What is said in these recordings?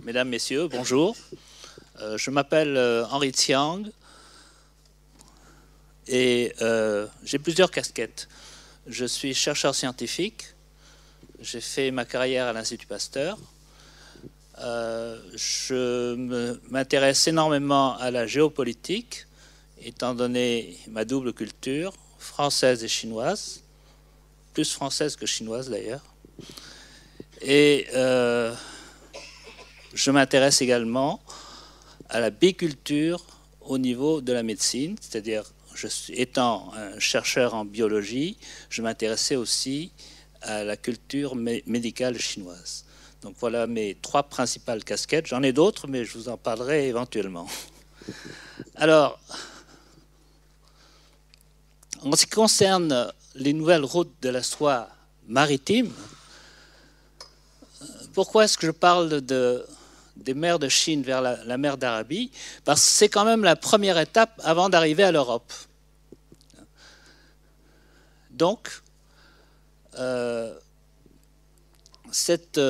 Mesdames, Messieurs, bonjour. Je m'appelle Henri Tsiang et j'ai plusieurs casquettes. Je suis chercheur scientifique. J'ai fait ma carrière à l'Institut Pasteur. Je m'intéresse énormément à la géopolitique, étant donné ma double culture, française et chinoise, plus française que chinoise d'ailleurs. Et je m'intéresse également à la biculture au niveau de la médecine, c'est-à-dire, étant un chercheur en biologie, je m'intéressais aussi à la culture médicale chinoise. Donc voilà mes trois principales casquettes. J'en ai d'autres, mais je vous en parlerai éventuellement. Alors, en ce qui concerne les nouvelles routes de la soie maritime, pourquoi est-ce que je parle des mers de Chine vers la mer d'Arabie? Parce que c'est quand même la première étape avant d'arriver à l'Europe. Donc, cette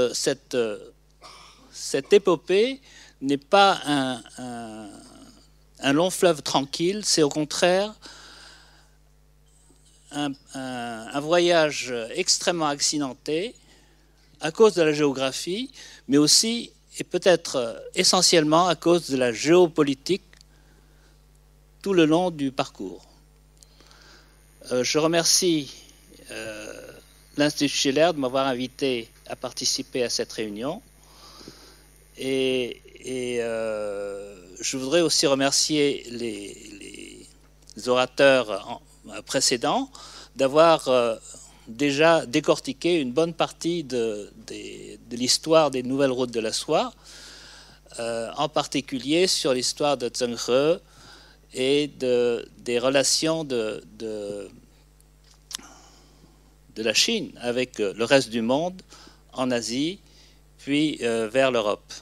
épopée n'est pas un long fleuve tranquille, c'est au contraire un voyage extrêmement accidenté à cause de la géographie, mais aussi et peut-être essentiellement à cause de la géopolitique tout le long du parcours. Je remercie l'Institut Schiller de m'avoir invité à participer à cette réunion et je voudrais aussi remercier les orateurs précédents d'avoir déjà décortiqué une bonne partie de l'histoire des nouvelles routes de la soie, en particulier sur l'histoire de Zheng He et des relations de la Chine avec le reste du monde, en Asie, puis vers l'Europe.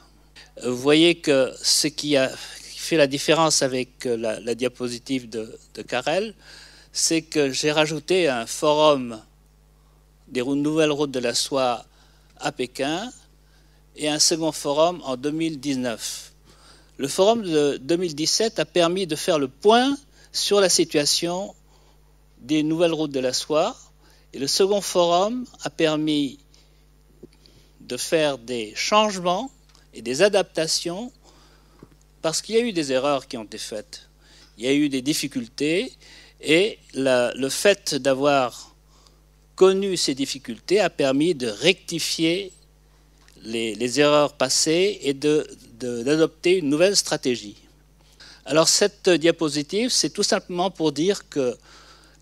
Vous voyez que ce qui fait la différence avec la diapositive de Carrel, c'est que j'ai rajouté un forum des nouvelles routes de la soie à Pékin et un second forum en 2019. Le forum de 2017 a permis de faire le point sur la situation des nouvelles routes de la soie et le second forum a permis de faire des changements et des adaptations parce qu'il y a eu des erreurs qui ont été faites. Il y a eu des difficultés et le fait d'avoir connu ces difficultés a permis de rectifier les erreurs passées et d'adopter une nouvelle stratégie. Alors cette diapositive, c'est tout simplement pour dire que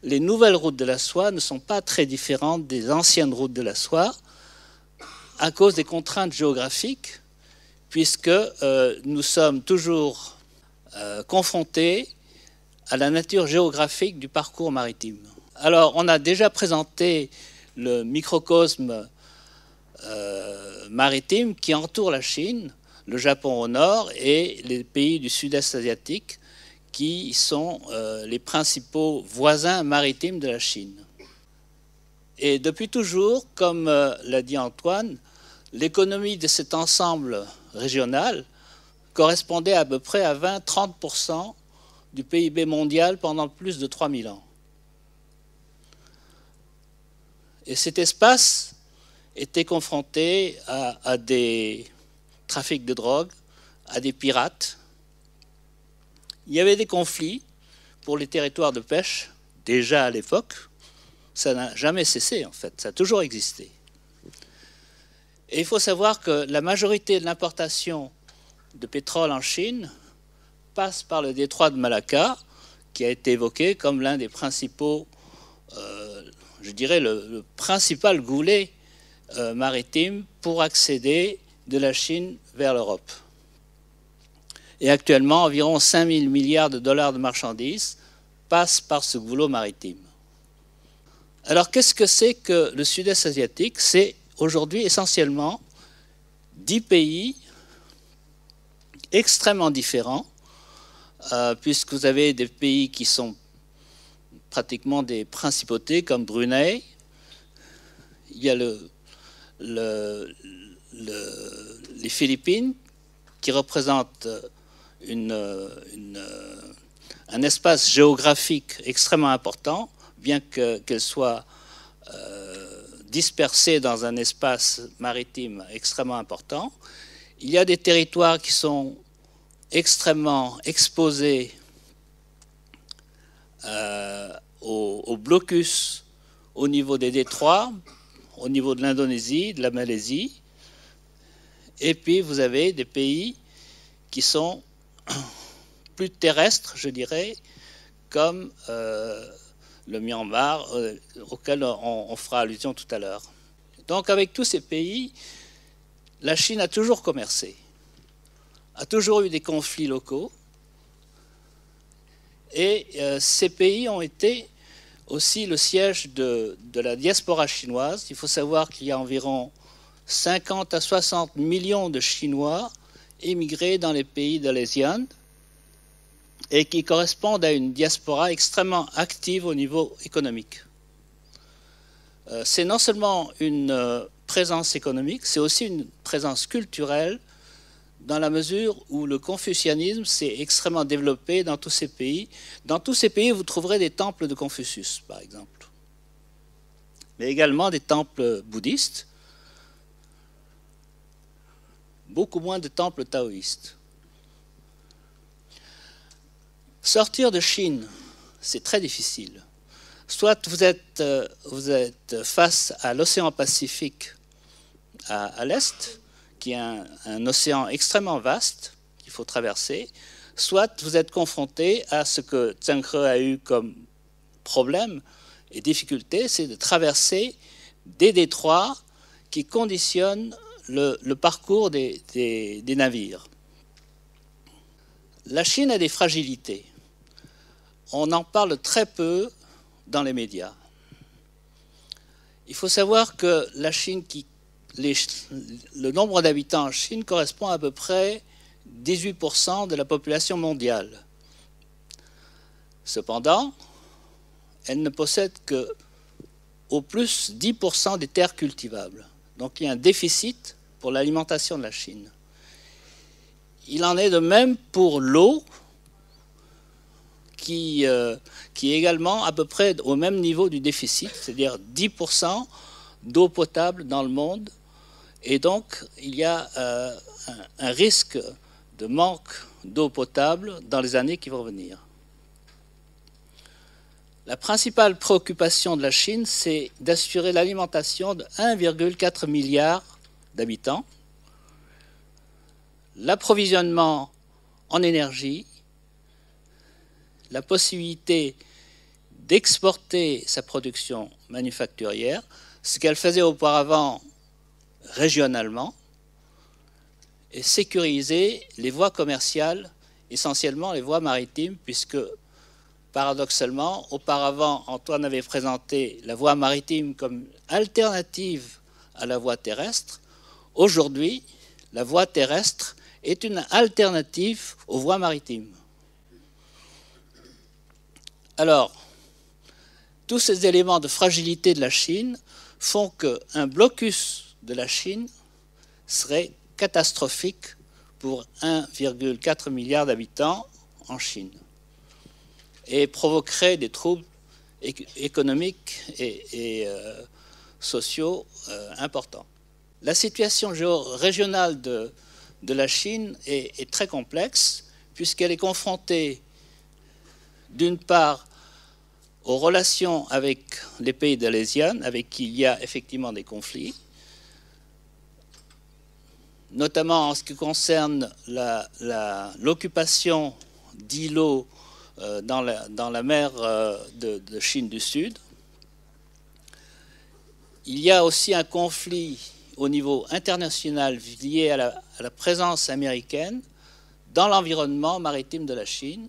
les nouvelles routes de la soie ne sont pas très différentes des anciennes routes de la soie à cause des contraintes géographiques, puisque nous sommes toujours confrontés à la nature géographique du parcours maritime. Alors, on a déjà présenté le microcosme maritime qui entoure la Chine, le Japon au nord et les pays du sud-est asiatique qui sont les principaux voisins maritimes de la Chine. Et depuis toujours, comme l'a dit Antoine, l'économie de cet ensemble régional correspondait à peu près à 20-30% du PIB mondial pendant plus de 3000 ans. Et cet espace était confronté à des trafics de drogue, à des pirates. Il y avait des conflits pour les territoires de pêche, déjà à l'époque. Ça n'a jamais cessé, en fait. Ça a toujours existé. Et il faut savoir que la majorité de l'importation de pétrole en Chine passe par le détroit de Malacca, qui a été évoqué comme l'un des principaux, je dirais le principal goulet maritime pour accéder de la Chine vers l'Europe. Et actuellement, environ 5 000 milliards de dollars de marchandises passent par ce goulot maritime. Alors, qu'est-ce que c'est que le sud-est asiatique? C'est aujourd'hui essentiellement 10 pays extrêmement différents, puisque vous avez des pays qui sont pratiquement des principautés comme Brunei. Il y a les Philippines qui représente un espace géographique extrêmement important, bien qu'elle soit dispersée dans un espace maritime extrêmement important. Il y a des territoires qui sont extrêmement exposés au blocus au niveau des détroits, au niveau de l'Indonésie, de la Malaisie. Et puis vous avez des pays qui sont plus terrestres, je dirais, comme le Myanmar, auquel on fera allusion tout à l'heure. Donc avec tous ces pays, la Chine a toujours commercé, a toujours eu des conflits locaux, et ces pays ont été aussi le siège de la diaspora chinoise. Il faut savoir qu'il y a environ 50 à 60 millions de Chinois émigrés dans les pays de l'ASEAN et qui correspondent à une diaspora extrêmement active au niveau économique. C'est non seulement une présence économique, c'est aussi une présence culturelle dans la mesure où le confucianisme s'est extrêmement développé dans tous ces pays. Dans tous ces pays, vous trouverez des temples de Confucius, par exemple, mais également des temples bouddhistes, beaucoup moins de temples taoïstes. Sortir de Chine, c'est très difficile. Soit vous êtes face à l'océan Pacifique à l'est, qui est un océan extrêmement vaste qu'il faut traverser, soit vous êtes confronté à ce que Zheng He a eu comme problème et difficulté, c'est de traverser des détroits qui conditionnent le parcours des navires. La Chine a des fragilités. On en parle très peu dans les médias. Il faut savoir que la Chine, le nombre d'habitants en Chine correspond à peu près 18% de la population mondiale. Cependant, elle ne possède que au plus 10% des terres cultivables. Donc il y a un déficit pour l'alimentation de la Chine. Il en est de même pour l'eau, qui est également à peu près au même niveau du déficit, c'est-à-dire 10% d'eau potable dans le monde. Et donc, il y a un risque de manque d'eau potable dans les années qui vont venir. La principale préoccupation de la Chine, c'est d'assurer l'alimentation de 1,4 milliard d'habitants, l'approvisionnement en énergie, la possibilité d'exporter sa production manufacturière, ce qu'elle faisait auparavant régionalement, et sécuriser les voies commerciales, essentiellement les voies maritimes, puisque paradoxalement, auparavant, Antoine avait présenté la voie maritime comme alternative à la voie terrestre. Aujourd'hui, la voie terrestre est une alternative aux voies maritimes. Alors, tous ces éléments de fragilité de la Chine font qu'un blocus de la Chine serait catastrophique pour 1,4 milliard d'habitants en Chine et provoquerait des troubles économiques et sociaux importants. La situation régionale de la Chine est très complexe puisqu'elle est confrontée d'une part aux relations avec les pays de l'ASEAN, avec qui il y a effectivement des conflits, notamment en ce qui concerne l'occupation d'îlots dans la mer de Chine du Sud. Il y a aussi un conflit au niveau international lié à la présence américaine dans l'environnement maritime de la Chine.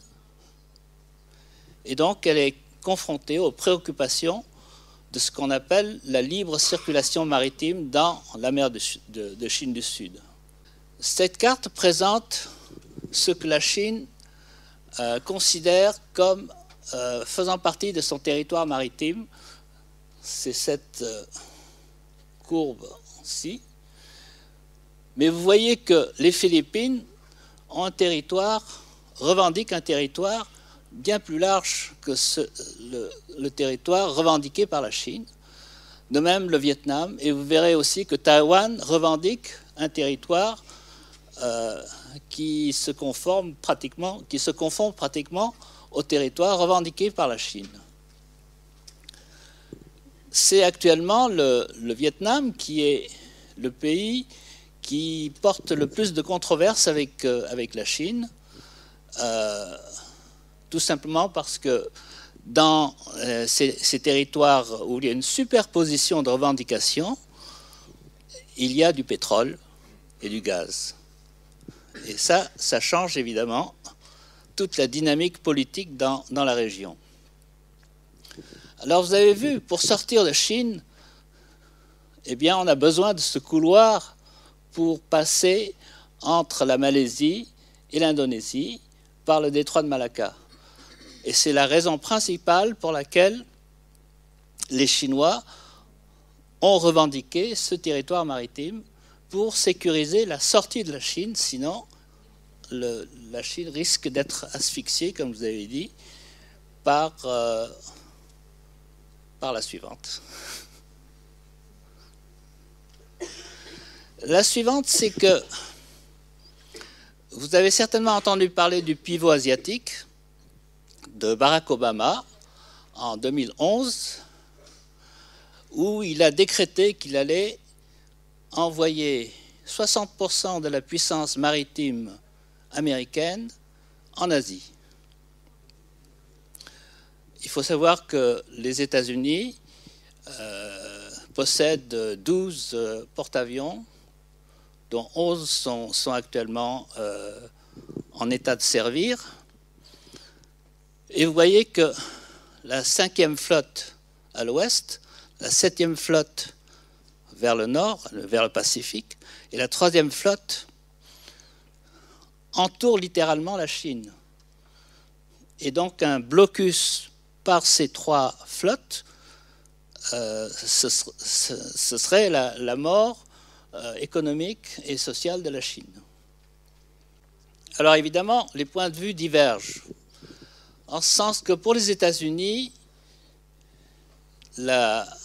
Et donc, elle est confrontée aux préoccupations de ce qu'on appelle la libre circulation maritime dans la mer de Chine du Sud. Cette carte présente ce que la Chine considère comme faisant partie de son territoire maritime. C'est cette courbe-ci. Mais vous voyez que les Philippines ont un territoire, revendiquent un territoire bien plus large que le territoire revendiqué par la Chine. De même, le Vietnam, et vous verrez aussi que Taïwan revendique un territoire qui se confond pratiquement au territoire revendiqué par la Chine. C'est actuellement le Vietnam qui est le pays qui porte le plus de controverses avec la Chine, tout simplement parce que dans ces territoires où il y a une superposition de revendications, il y a du pétrole et du gaz. Et ça change évidemment toute la dynamique politique dans la région. Alors vous avez vu, pour sortir de Chine, eh bien, on a besoin de ce couloir pour passer entre la Malaisie et l'Indonésie par le détroit de Malacca. Et c'est la raison principale pour laquelle les Chinois ont revendiqué ce territoire maritime pour sécuriser la sortie de la Chine, sinon la Chine risque d'être asphyxiée, comme vous avez dit, par la suivante. La suivante, c'est que vous avez certainement entendu parler du pivot asiatique de Barack Obama en 2011, où il a décrété qu'il allait envoyer 60% de la puissance maritime américaine en Asie. Il faut savoir que les États-Unis possèdent 12 porte-avions, dont 11 sont actuellement en état de servir. Et vous voyez que la 5e flotte à l'ouest, la 7e flotte vers le nord, vers le Pacifique, et la 3e flotte entoure littéralement la Chine. Et donc un blocus par ces 3 flottes, ce serait la mort économique et sociale de la Chine. Alors évidemment, les points de vue divergent, en ce sens que pour les États-Unis, il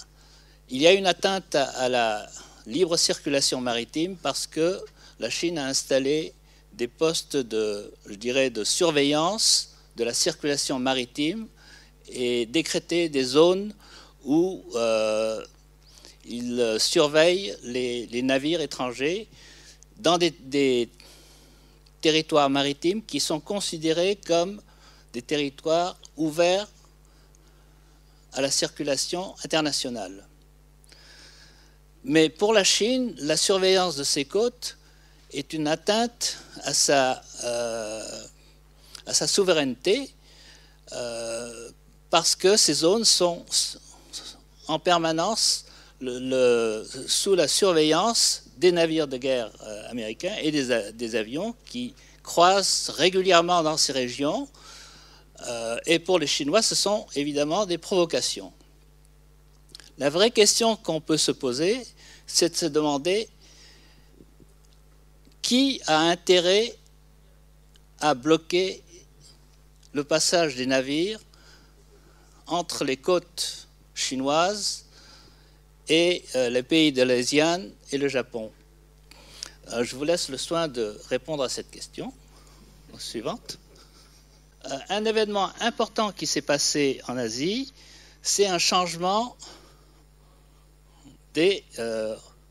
y a une atteinte à la libre circulation maritime parce que la Chine a installé des postes de surveillance de la circulation maritime et décrété des zones où il surveille les navires étrangers dans des territoires maritimes qui sont considérés comme des territoires ouverts à la circulation internationale. Mais pour la Chine, la surveillance de ses côtes est une atteinte à sa souveraineté parce que ces zones sont en permanence sous la surveillance des navires de guerre américains et des avions qui croisent régulièrement dans ces régions. Et pour les Chinois, ce sont évidemment des provocations. La vraie question qu'on peut se poser, c'est de se demander qui a intérêt à bloquer le passage des navires entre les côtes chinoises et les pays de l'ASEAN et le Japon. Je vous laisse le soin de répondre à cette question suivante. Un événement important qui s'est passé en Asie, c'est un changement des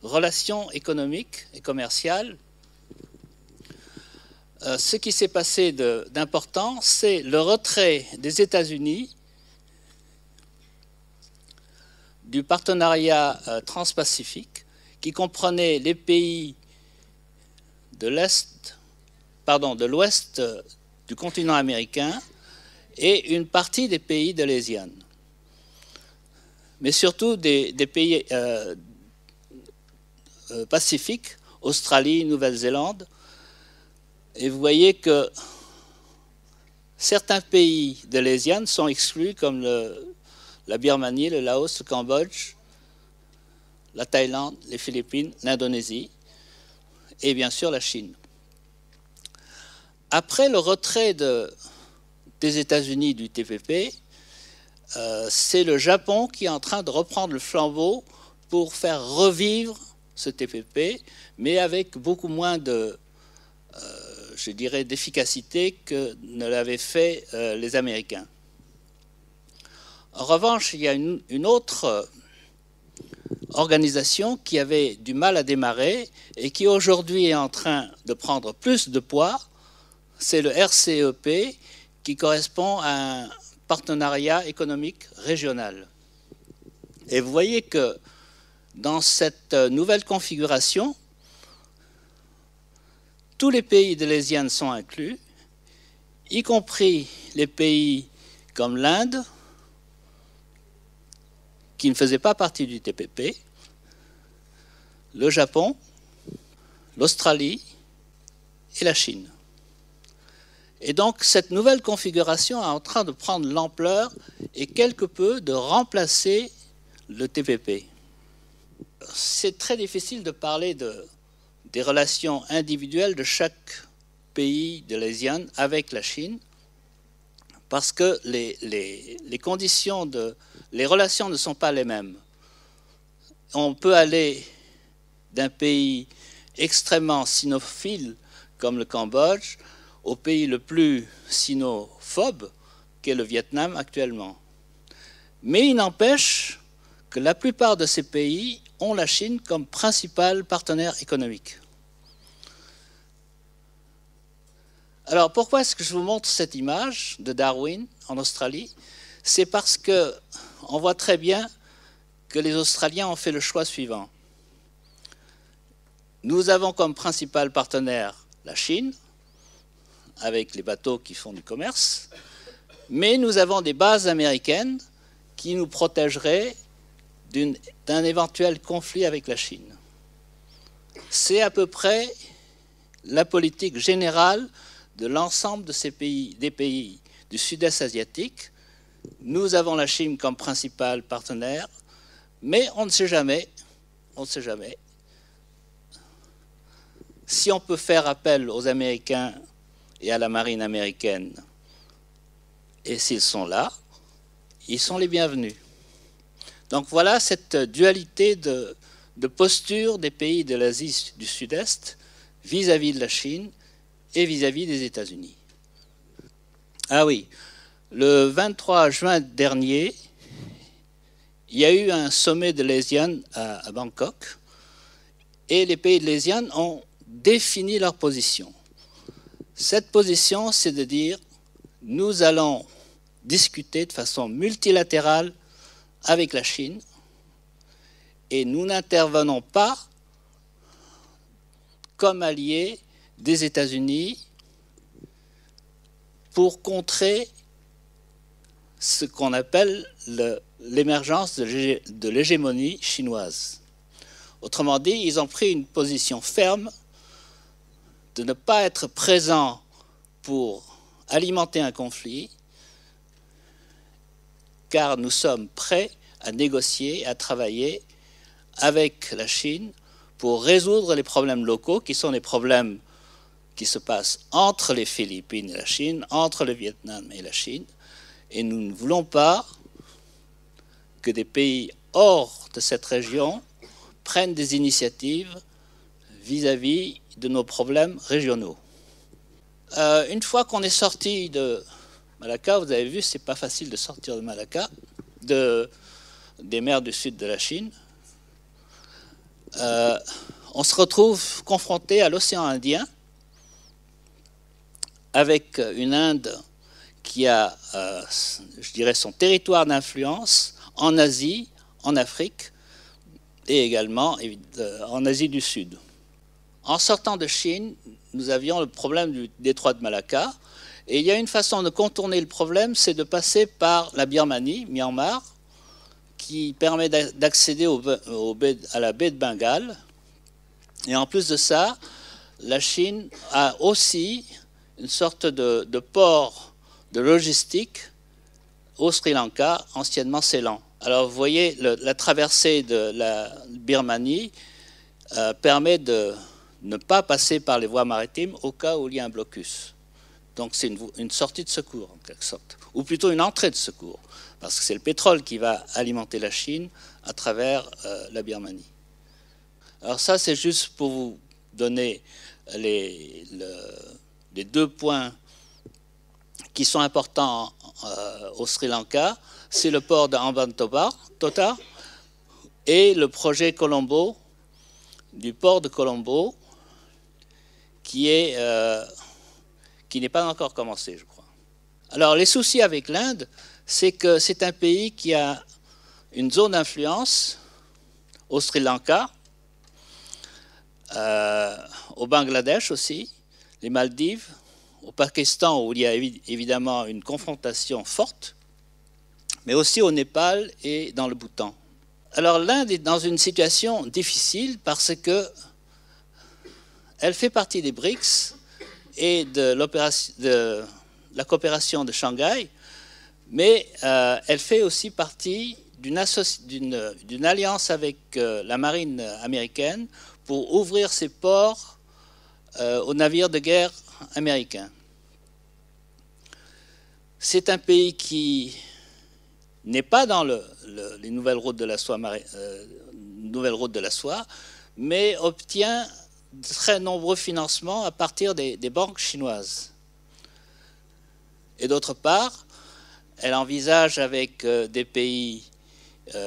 relations économiques et commerciales. Ce qui s'est passé d'important, c'est le retrait des États-Unis du partenariat transpacifique qui comprenait les pays de l'ouest du continent américain et une partie des pays de l'ASEAN, mais surtout des pays pacifiques, Australie, Nouvelle-Zélande. Et vous voyez que certains pays de l'ASEAN sont exclus, comme la Birmanie, le Laos, le Cambodge, la Thaïlande, les Philippines, l'Indonésie et bien sûr la Chine. Après le retrait des États-Unis du TPP, c'est le Japon qui est en train de reprendre le flambeau pour faire revivre ce TPP, mais avec beaucoup moins je dirais, d'efficacité que ne l'avaient fait les Américains. En revanche, il y a une autre organisation qui avait du mal à démarrer et qui aujourd'hui est en train de prendre plus de poids, c'est le RCEP, qui correspond à un partenariat économique régional. Et vous voyez que dans cette nouvelle configuration, tous les pays de l'ASEAN sont inclus, y compris les pays comme l'Inde, qui ne faisaient pas partie du TPP, le Japon, l'Australie et la Chine. Et donc cette nouvelle configuration est en train de prendre l'ampleur et quelque peu de remplacer le TPP. C'est très difficile de parler des relations individuelles de chaque pays de l'ASEAN avec la Chine, parce que les conditions les relations ne sont pas les mêmes. On peut aller d'un pays extrêmement sinophile comme le Cambodge au pays le plus sinophobe qu'est le Vietnam actuellement. Mais il n'empêche que la plupart de ces pays ont la Chine comme principal partenaire économique. Alors pourquoi est-ce que je vous montre cette image de Darwin en Australie? C'est parce qu'on voit très bien que les Australiens ont fait le choix suivant. Nous avons comme principal partenaire la Chine, avec les bateaux qui font du commerce, mais nous avons des bases américaines qui nous protégeraient d'un éventuel conflit avec la Chine. C'est à peu près la politique générale de l'ensemble de ces pays, des pays du sud-est asiatique. Nous avons la Chine comme principal partenaire, mais on ne sait jamais, si on peut faire appel aux Américains et à la marine américaine, et s'ils sont là, ils sont les bienvenus. Donc voilà cette dualité de posture des pays de l'Asie du Sud-Est vis-à-vis de la Chine et vis-à-vis des États-Unis. Ah oui, le 23 juin dernier, il y a eu un sommet de l'ASEAN à Bangkok, et les pays de l'ASEAN ont défini leur position. Cette position, c'est de dire nous allons discuter de façon multilatérale avec la Chine et nous n'intervenons pas comme alliés des États-Unis pour contrer ce qu'on appelle l'émergence de l'hégémonie chinoise. Autrement dit, ils ont pris une position ferme de ne pas être présents pour alimenter un conflit, car nous sommes prêts à négocier, à travailler avec la Chine pour résoudre les problèmes locaux, qui sont les problèmes qui se passent entre les Philippines et la Chine, entre le Vietnam et la Chine, et nous ne voulons pas que des pays hors de cette région prennent des initiatives vis-à-vis de nos problèmes régionaux. Une fois qu'on est sorti de Malacca, vous avez vu, c'est pas facile de sortir de Malacca, des mers du sud de la Chine. On se retrouve confronté à l'océan Indien, avec une Inde qui a, je dirais, son territoire d'influence en Asie, en Afrique et également en Asie du Sud. En sortant de Chine, nous avions le problème du détroit de Malacca. Et il y a une façon de contourner le problème, c'est de passer par la Birmanie, Myanmar, qui permet d'accéder à la baie de Bengale. Et en plus de ça, la Chine a aussi une sorte de port de logistique au Sri Lanka, anciennement Ceylan. Alors vous voyez, la traversée de la Birmanie permet de ne pas passer par les voies maritimes au cas où il y a un blocus. Donc c'est une sortie de secours, en quelque sorte. Ou plutôt une entrée de secours, parce que c'est le pétrole qui va alimenter la Chine à travers la Birmanie. Alors ça, c'est juste pour vous donner les 2 points qui sont importants au Sri Lanka. C'est le port de Hambantota et le projet Colombo, du port de Colombo, qui n'est pas encore commencé, je crois. Alors, les soucis avec l'Inde, c'est que c'est un pays qui a une zone d'influence au Sri Lanka, au Bangladesh aussi, les Maldives, au Pakistan où il y a évidemment une confrontation forte, mais aussi au Népal et dans le Bhoutan. Alors l'Inde est dans une situation difficile parce que elle fait partie des BRICS et de la coopération de Shanghai, mais elle fait aussi partie d'une alliance avec la marine américaine pour ouvrir ses ports aux navires de guerre américains. C'est un pays qui n'est pas dans les nouvelles routes de la soie, mais obtient de très nombreux financements à partir des banques chinoises. Et d'autre part, elle envisage avec des pays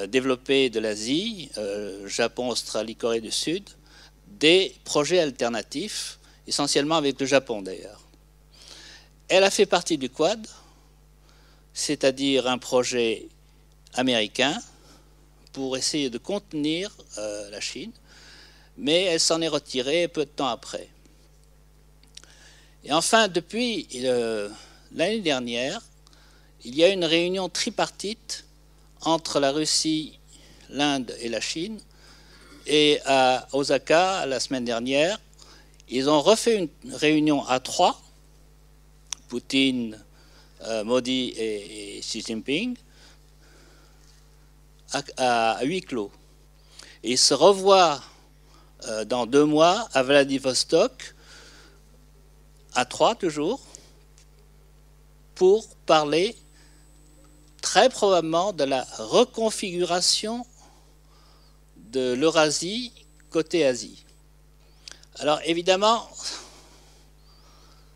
développés de l'Asie, Japon, Australie, Corée du Sud, des projets alternatifs, essentiellement avec le Japon d'ailleurs. Elle a fait partie du Quad, c'est-à-dire un projet américain pour essayer de contenir la Chine, mais elle s'en est retirée peu de temps après. Et enfin, depuis l'année dernière, il y a une réunion tripartite entre la Russie, l'Inde et la Chine. Et à Osaka, la semaine dernière, ils ont refait une réunion à 3, Poutine, Modi et Xi Jinping, à huis clos. Et ils se revoient dans 2 mois à Vladivostok, à 3 toujours, pour parler très probablement de la reconfiguration de l'Eurasie côté Asie. Alors évidemment,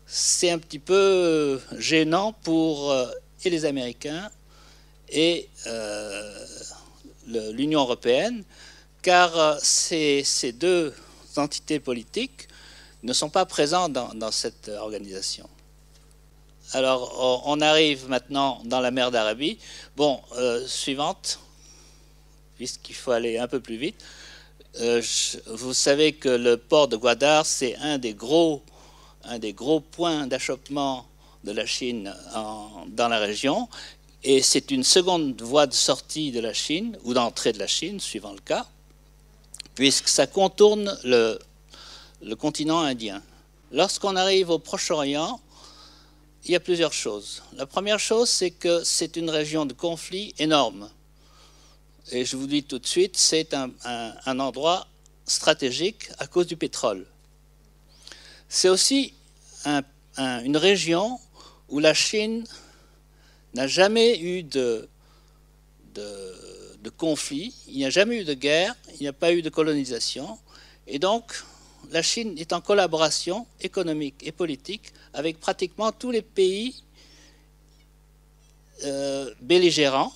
c'est un petit peu gênant pour et les Américains et l'Union européenne, car ces 2 entités politiques ne sont pas présentes dans cette organisation. Alors, on arrive maintenant dans la mer d'Arabie. Bon, suivante, puisqu'il faut aller un peu plus vite. Vous savez que le port de Gwadar, c'est un des gros points d'achoppement de la Chine dans la région. Et c'est une seconde voie de sortie de la Chine, ou d'entrée de la Chine, suivant le cas, puisque ça contourne le continent indien. Lorsqu'on arrive au Proche-Orient, il y a plusieurs choses. La première chose, c'est que c'est une région de conflit énorme. Et je vous dis tout de suite, c'est un endroit stratégique à cause du pétrole. C'est aussi une région où la Chine n'a jamais eu de conflit, il n'y a jamais eu de guerre, il n'y a pas eu de colonisation. Et donc, la Chine est en collaboration économique et politique avec pratiquement tous les pays belligérants,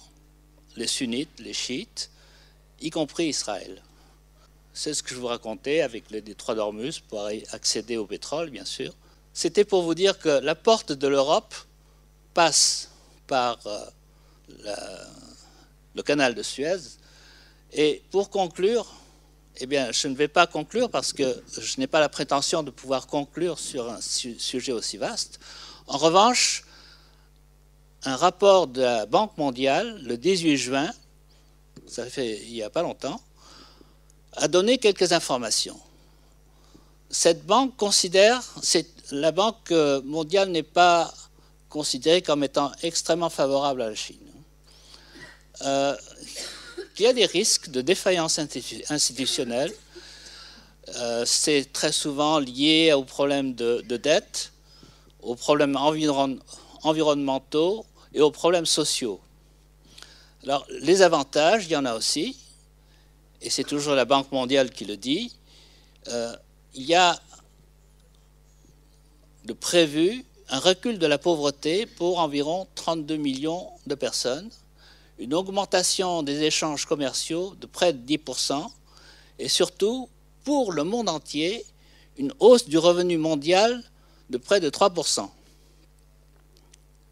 les sunnites, les chiites, y compris Israël. C'est ce que je vous racontais avec le détroit d'Ormuz pour accéder au pétrole, bien sûr. C'était pour vous dire que la porte de l'Europe passe par le canal de Suez. Et pour conclure, eh bien, je ne vais pas conclure parce que je n'ai pas la prétention de pouvoir conclure sur un sujet aussi vaste. En revanche, un rapport de la Banque mondiale, le 18 juin, ça fait il n'y a pas longtemps, a donné quelques informations. Cette banque la Banque mondiale n'est pas considérée comme étant extrêmement favorable à la Chine. Il y a des risques de défaillance institutionnelle. C'est très souvent lié aux problèmes de dette, aux problèmes environnementaux et aux problèmes sociaux. Alors, les avantages, il y en a aussi, et c'est toujours la Banque mondiale qui le dit, il y a de prévu un recul de la pauvreté pour environ 32 millions de personnes, une augmentation des échanges commerciaux de près de 10%, et surtout, pour le monde entier, une hausse du revenu mondial de près de 3%.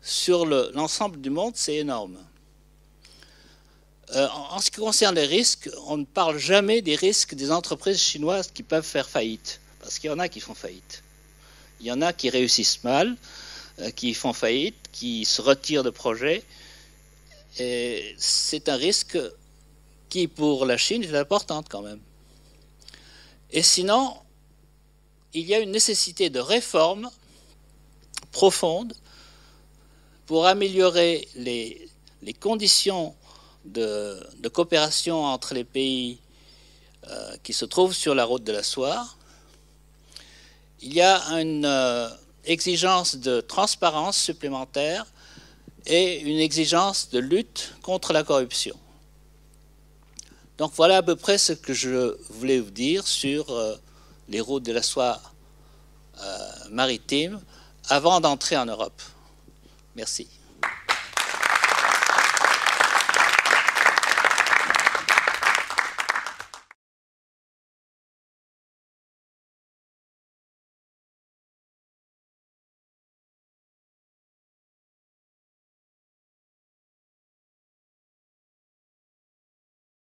Sur l'ensemble du monde, c'est énorme. En ce qui concerne les risques, on ne parle jamais des risques des entreprises chinoises qui peuvent faire faillite, parce qu'il y en a qui font faillite. Il y en a qui réussissent mal, qui font faillite, qui se retirent de projets. Et c'est un risque qui, pour la Chine, est important quand même. Et sinon, il y a une nécessité de réforme profonde pour améliorer les conditions de coopération entre les pays qui se trouvent sur la route de la soie. Il y a une exigence de transparence supplémentaire et une exigence de lutte contre la corruption. Donc voilà à peu près ce que je voulais vous dire sur les routes de la soie maritime avant d'entrer en Europe. Merci.